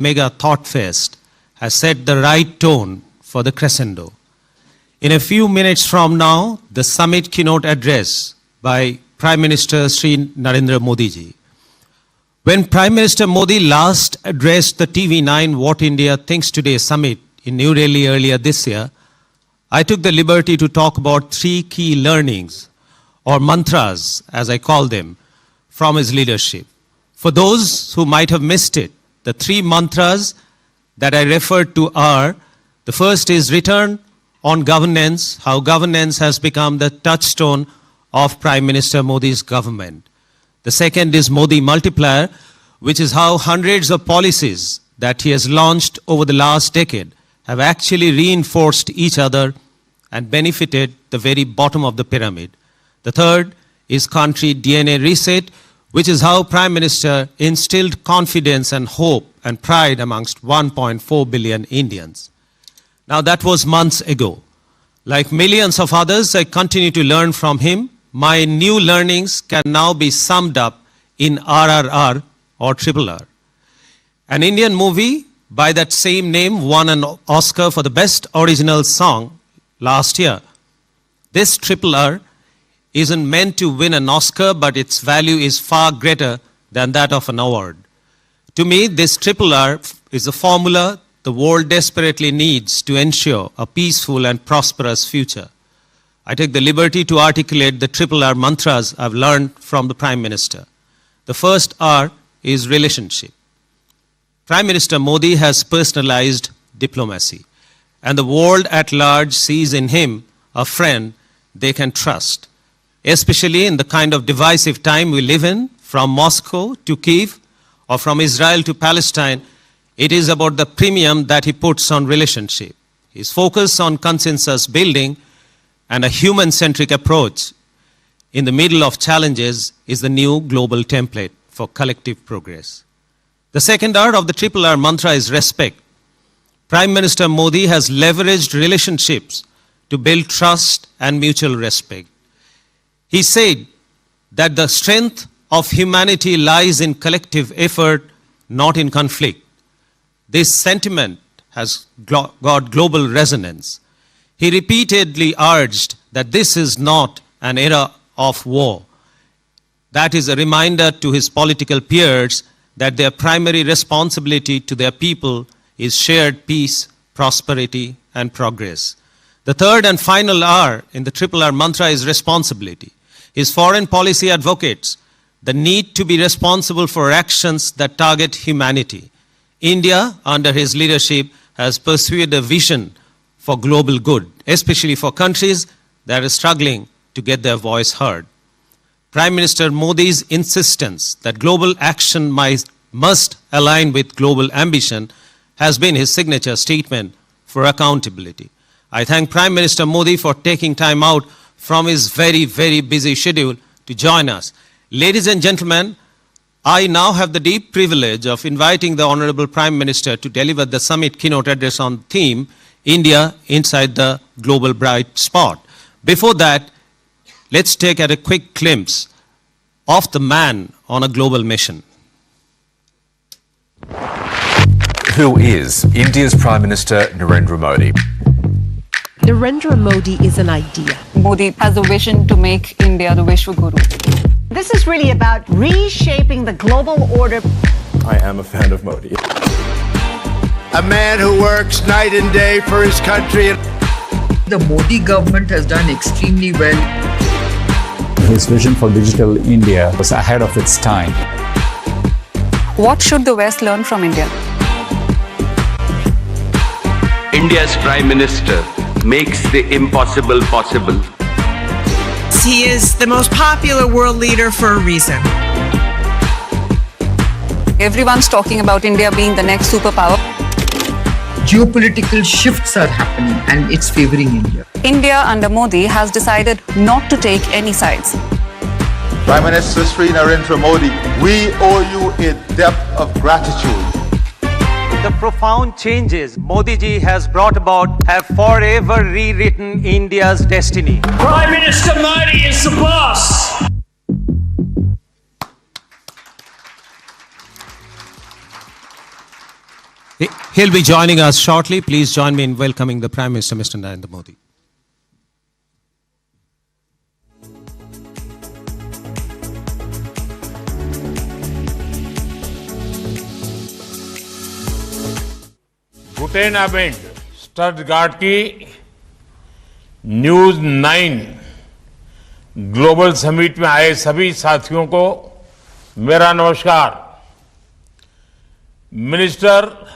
mega thought fest has set the right tone for the crescendo. In a few minutes from now, the summit keynote address by Prime Minister Shri Narendra Modi ji. When Prime Minister Modi last addressed the TV9 What India Thinks Today summit in New Delhi earlier this year, I took the liberty to talk about 3 key learnings, or mantras as I call them, from his leadership. For those who might have missed it, the 3 mantras that I referred to are, the first is return on governance, how governance has become the touchstone of Prime Minister Modi's government. The second is Modi multiplier, which is how hundreds of policies that he has launched over the last decade have actually reinforced each other and benefited the very bottom of the pyramid. The third is country DNA reset, which is how Prime Minister instilled confidence and hope and pride amongst 1.4 billion Indians. Now that was months ago. Like millions of others, I continue to learn from him. My new learnings can now be summed up in RRR or RRR. An Indian movie by that same name won an Oscar for the Best Original Song last year. This RRR isn't meant to win an Oscar, but its value is far greater than that of an award. To me, this RRR is a formula the world desperately needs to ensure a peaceful and prosperous future. I take the liberty to articulate the RRR mantras I've learned from the Prime Minister. The first R is relationship. Prime Minister Modi has personalized diplomacy, and the world at large sees in him a friend they can trust, especially in the kind of divisive time we live in, from Moscow to Kyiv or from Israel to Palestine. It is about the premium that he puts on relationship. His focus on consensus building and a human-centric approach in the middle of challenges is the new global template for collective progress. The second R of the RRR mantra is respect. Prime Minister Modi has leveraged relationships to build trust and mutual respect. He said that the strength of humanity lies in collective effort, not in conflict. This sentiment has got global resonance. He repeatedly urged that this is not an era of war. That is a reminder to his political peers that their primary responsibility to their people is shared peace, prosperity, and progress. The third and final R in the RRR mantra is responsibility. His foreign policy advocates the need to be responsible for actions that target humanity. India, under his leadership, has pursued a vision for global good, especially for countries that are struggling to get their voice heard. Prime Minister Modi's insistence that global action must align with global ambition has been his signature statement for accountability. I thank Prime Minister Modi for taking time out from his very, very busy schedule to join us. Ladies and gentlemen, I now have the deep privilege of inviting the Honorable Prime Minister to deliver the summit keynote address on the theme, India Inside the Global Bright Spot. Before that, let's take a quick glimpse of the man on a global mission. Who is India's Prime Minister Narendra Modi? Narendra Modi is an idea. Modi has a vision to make India the Vishwa Guru. This is really about reshaping the global order. I am a fan of Modi. A man who works night and day for his country. The Modi government has done extremely well. His vision for digital India was ahead of its time. What should the West learn from India? India's Prime Minister makes the impossible possible. He is the most popular world leader for a reason. Everyone's talking about India being the next superpower. Geopolitical shifts are happening and it's favoring India. India under Modi has decided not to take any sides. Prime Minister Shri Narendra Modi, we owe you a debt of gratitude. The profound changes Modi ji has brought about have forever rewritten India's destiny. Prime Minister Modi is the boss. He'll be joining us shortly. Please join me in welcoming the Prime Minister, Mr. Narendra Modi. गुटेनाबेंड Stuttgart की news 9 global summit में आए सभी साथियों को मेरा नमस्कार। Minister